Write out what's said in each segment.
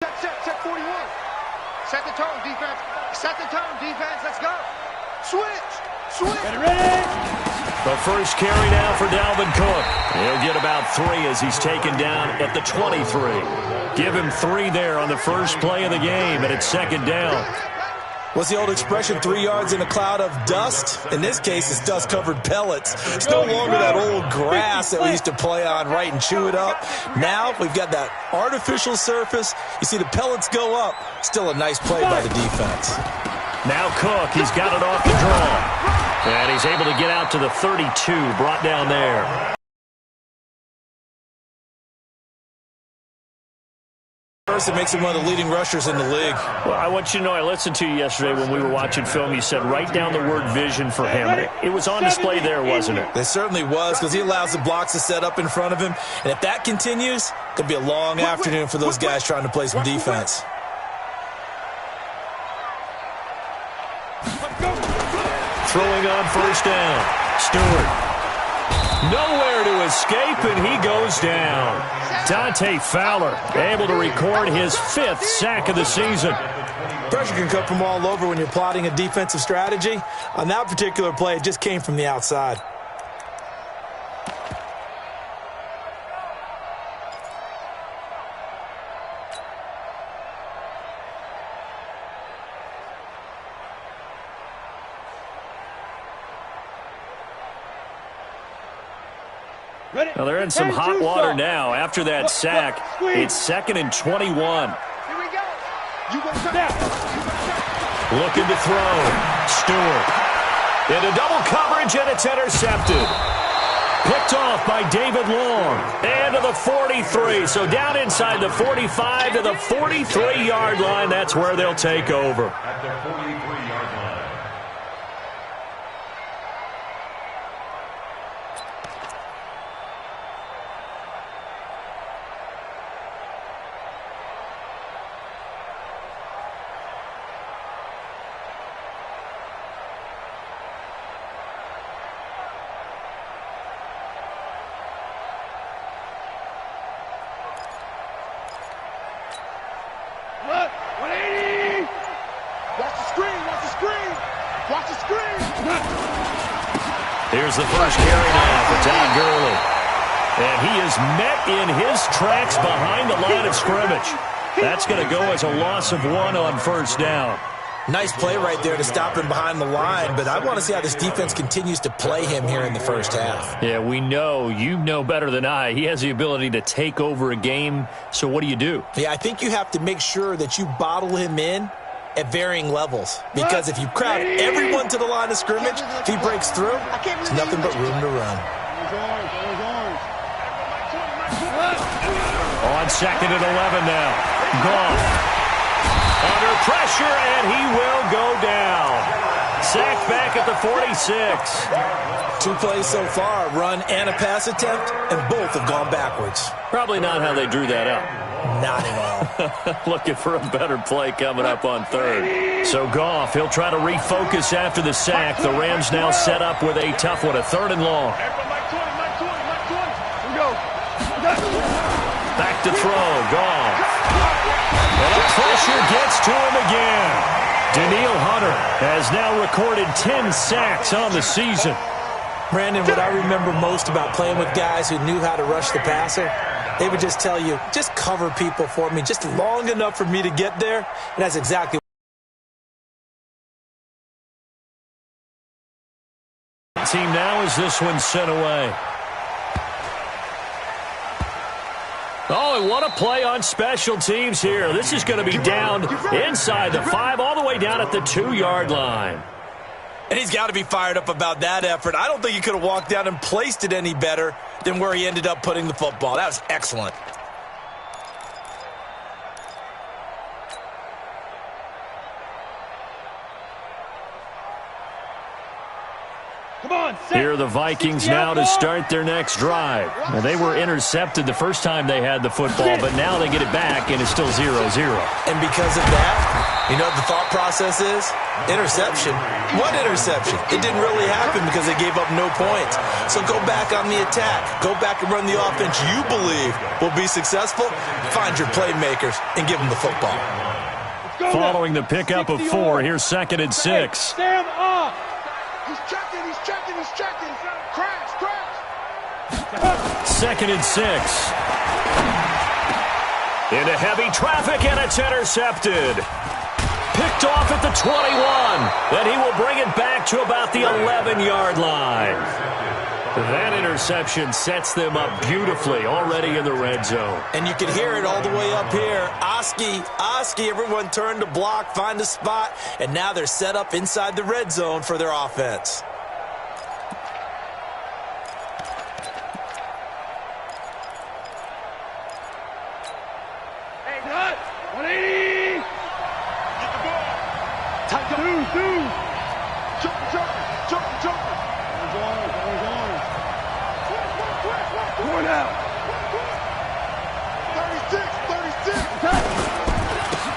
Set 41. Set the tone, defense. Set the tone, defense. Let's go. Switch. Get ready. The first carry now for Dalvin Cook. He'll get about 3 as he's taken down at the 23. Give him 3 there on the first play of the game, and it's second down. What's the old expression, 3 yards in a cloud of dust? In this case, it's dust-covered pellets. It's no longer that old grass that we used to play on, right, and chew it up. Now we've got that artificial surface. You see the pellets go up. Still a nice play by the defense. Now Cook, he's got it off the draw. And he's able to get out to the 32, brought down there. It makes him one of the leading rushers in the league. Well, I want you to know, I listened to you yesterday when we were watching film. You said write down the word vision for him. It was on display there, wasn't it? It certainly was, because he allows the blocks to set up in front of him. And if that continues, it could be a long afternoon for those guys trying to play some defense. Throwing on first down. Stewart. Nowhere to escape, and he goes down. Dante Fowler able to record his 5th sack of the season. Pressure can come from all over when you're plotting a defensive strategy. On that particular play, it just came from the outside. Now they're in some hot water now. After that sack, it's 2nd and 21. Here we go. Looking to throw. Stewart. Into double coverage, and it's intercepted. Picked off by David Long. And to the 43. So down inside the 45 to the 43-yard line. That's where they'll take over. At the 43-yard line. Here's the first carry now for Todd Gurley. And he is met in his tracks behind the line of scrimmage. That's going to go as a loss of 1 on first down. Nice play right there to stop him behind the line, but I want to see how this defense continues to play him here in the first half. Yeah, we know. You know better than I. He has the ability to take over a game, so what do? Yeah, I think you have to make sure that you bottle him in at varying levels, because if you crowd everyone to the line of scrimmage, if he breaks through, there's nothing but room to run. On 2nd and 11 now. Goff. Under pressure, and he will go down. Sacked back at the 46. 2 plays so far, a run and a pass attempt, and both have gone backwards. Probably not how they drew that up. Not at all. Looking for a better play coming up on 3rd. So Goff, he'll try to refocus after the sack. The Rams now set up with a tough one, a 3rd and long. Back to throw, Goff. And the pressure gets to him again. Danielle Hunter has now recorded 10 sacks on the season. Brandon, what I remember most about playing with guys who knew how to rush the passer, they would just tell you, just cover people for me, just long enough for me to get there. And that's exactly what team now as this one's sent away. Oh, and what a play on special teams here. This is going to be down inside the 5, all the way down at the 2-yard line. And he's got to be fired up about that effort. I don't think he could have walked down and placed it any better than where he ended up putting the football. That was excellent. Here are the Vikings now to start their next drive. Now, they were intercepted the first time they had the football, but now they get it back, and it's still 0-0. And because of that, you know what the thought process is? Interception. What interception? It didn't really happen because they gave up no points. So go back on the attack. Go back and run the offense you believe will be successful. Find your playmakers and give them the football. Following the pickup of 4, here's 2nd and 6. Stand up. He's checking. Crash. 2nd and 6. Into heavy traffic, and it's intercepted. Picked off at the 21. Then he will bring it back to about the 11-yard line. That interception sets them up beautifully already in the red zone. And you can hear it all the way up here. Oski, everyone turned to block, find a spot, and now they're set up inside the red zone for their offense. Hey, cut. 180. Get the ball. Tight up. Jump. Going out. 36.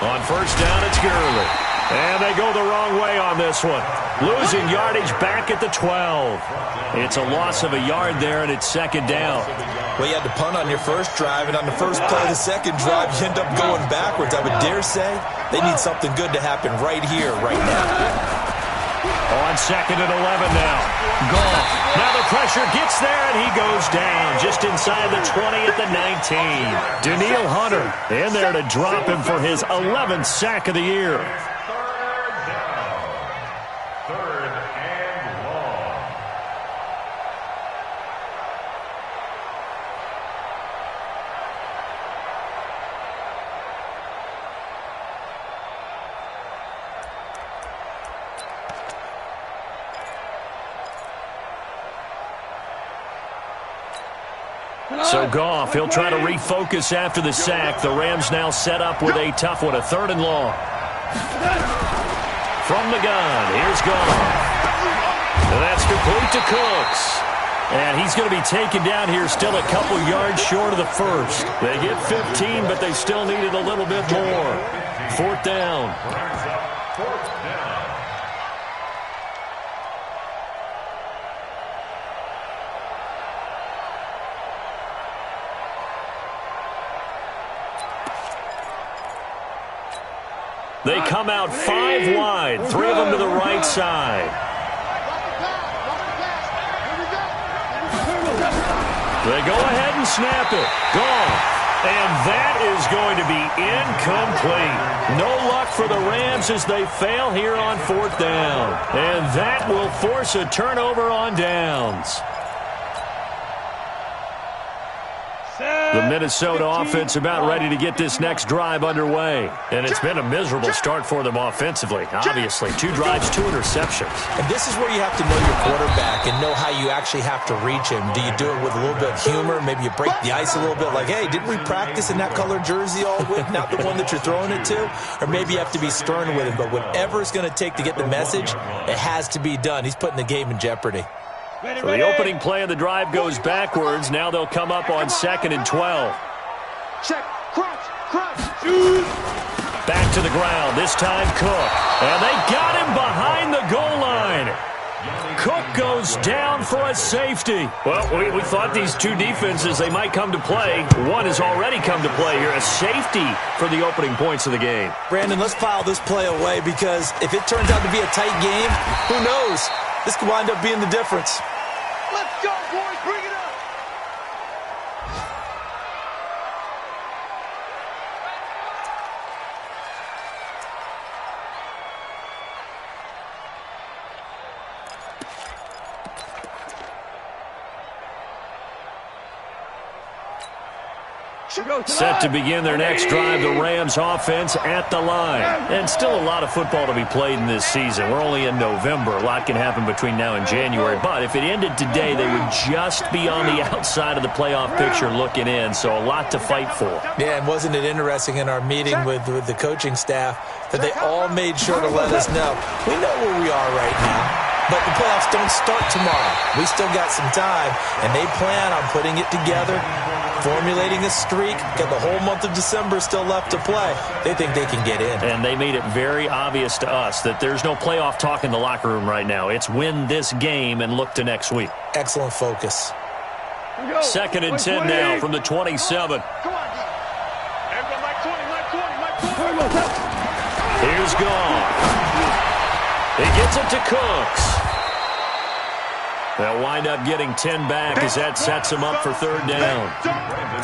On first down, it's Gurley. And they go the wrong way on this one. Losing yardage back at the 12. It's a loss of a yard there, and it's 2nd down. Well, you had to punt on your first drive, and on the first play of the second drive, you end up going backwards. I would dare say they need something good to happen right here, right now. On 2nd and 11 now. Goff. Now the pressure gets there, and he goes down just inside the 20 at the 19. Danielle Hunter in there to drop him for his 11th sack of the year. Third and long. So Goff, he'll try to refocus after the sack. The Rams now set up with a tough one, a 3rd and long. From the gun, here's Goff. And that's complete to Cooks. And he's going to be taken down here still a couple yards short of the first. They get 15, but they still needed a little bit more. 4th down. They come out 5 wide, 3 of them to the right side. They go ahead and snap it. Gone. And that is going to be incomplete. No luck for the Rams as they fail here on 4th down. And that will force a turnover on downs. The Minnesota offense about ready to get this next drive underway. And it's been a miserable start for them offensively, obviously. 2 drives, 2 interceptions. And this is where you have to know your quarterback and know how you actually have to reach him. Do you do it with a little bit of humor? Maybe you break the ice a little bit like, hey, didn't we practice in that colored jersey all week? Not the one that you're throwing it to? Or maybe you have to be stern with him. But whatever it's going to take to get the message, it has to be done. He's putting the game in jeopardy. So the opening play of the drive goes backwards. Now they'll come up on 2nd and 12. Check. Crunch. Back to the ground. This time Cook. And they got him behind the goal line. Cook goes down for a safety. Well, we thought these 2 defenses, they might come to play. One has already come to play here. A safety for the opening points of the game. Brandon, let's file this play away because if it turns out to be a tight game, who knows? This could wind up being the difference. Let's go, boys. Bring it up. Set to begin their next drive, the Rams offense at the line. And still a lot of football to be played in this season. We're only in November. A lot can happen between now and January. But if it ended today, they would just be on the outside of the playoff picture looking in. So a lot to fight for. Yeah, and wasn't it interesting in our meeting with the coaching staff that they all made sure to let us know. We know where we are right now. But the playoffs don't start tomorrow. We still got some time, and they plan on putting it together, formulating a streak. Got the whole month of December still left to play. They think they can get in. And they made it very obvious to us that there's no playoff talk in the locker room right now. It's win this game and look to next week. Excellent focus. 2nd and 10 now from the 27. Come on, D. Everybody, Mike 20, Mike 20, Mike 20. Here's gone. He gets it to Cooks. They'll wind up getting 10 back as that sets him up for 3rd down.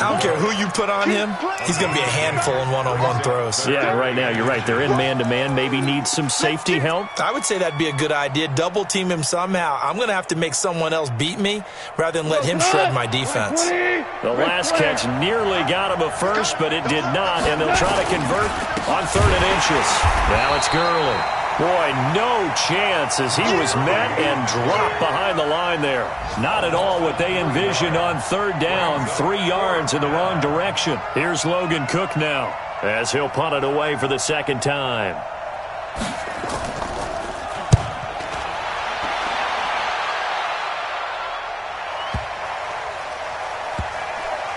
I don't care who you put on him. He's going to be a handful in one-on-one throws. Yeah, right now, you're right. They're in man-to-man. Maybe needs some safety help. I would say that'd be a good idea. Double team him somehow. I'm going to have to make someone else beat me rather than let him shred my defense. The last catch nearly got him a first, but it did not, and they'll try to convert on 3rd and inches. Now it's Gurley. Boy, no chance as he was met and dropped behind the line there. Not at all what they envisioned on 3rd down, 3 yards in the wrong direction. Here's Logan Cook now as he'll punt it away for the 2nd time.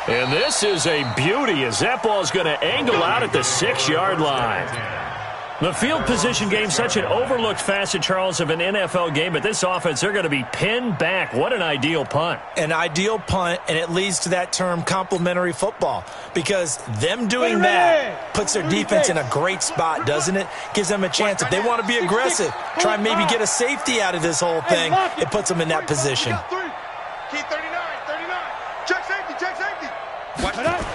And this is a beauty as that ball's going to angle out at the 6-yard line. The field position game, such an overlooked facet, Charles, of an NFL game. But this offense, they're going to be pinned back. What an ideal punt. An ideal punt, and it leads to that term complementary football. Because them doing that puts their defense in a great spot, doesn't it? Gives them a chance. If they want to be aggressive, try and maybe get a safety out of this whole thing, it puts them in that position. Key 39, 39. Check safety, check safety. Watch it.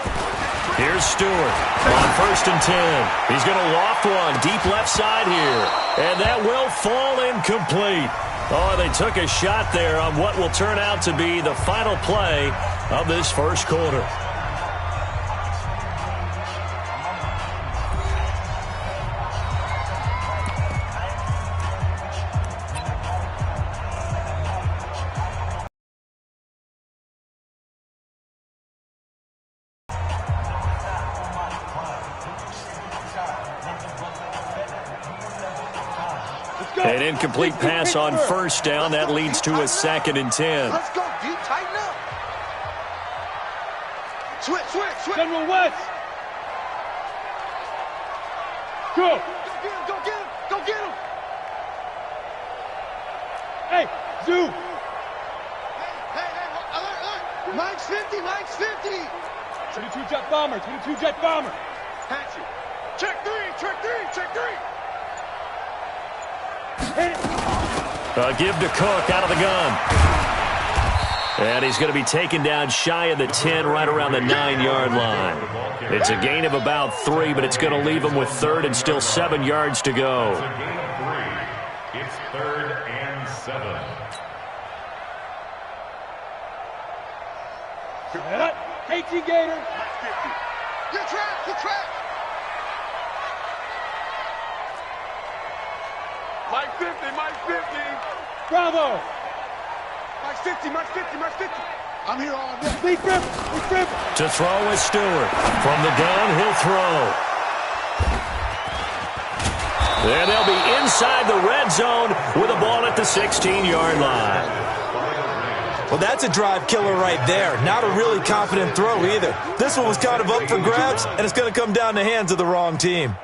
Here's Stewart on 1st and 10. He's going to loft one deep left side here. And that will fall incomplete. Oh, they took a shot there on what will turn out to be the final play of this 1st quarter. An incomplete pass on 1st down. That leads to a 2nd and 10. Let's go, dude. Tighten up. Switch, switch, switch. General West. Go. Go get him, go get him, go get him. Hey, Zoo. Hey, alert, alert. Mike's 50, Mike's 50. 22 jet bomber, 22 jet bomber. Patch it. Check 3, check 3, check 3. Give to Cook out of the gun. And he's going to be taken down shy of the 10, right around the 9-yard line. It's a gain of about 3, but it's going to leave him with 3rd and still 7 yards to go. It's a gain of 3. It's 3rd and 7. KT Gator. You're trapped, you're trapped. Mike 50, Mike 50. Bravo. Mike's 50, Mike's 50, Mike's 50. I'm here all day. Lead grip. To throw is Stewart. From the gun, he'll throw. And they'll be inside the red zone with a ball at the 16-yard line. Well, that's a drive killer right there. Not a really confident throw either. This one was kind of up for grabs, and it's going to come down the hands of the wrong team.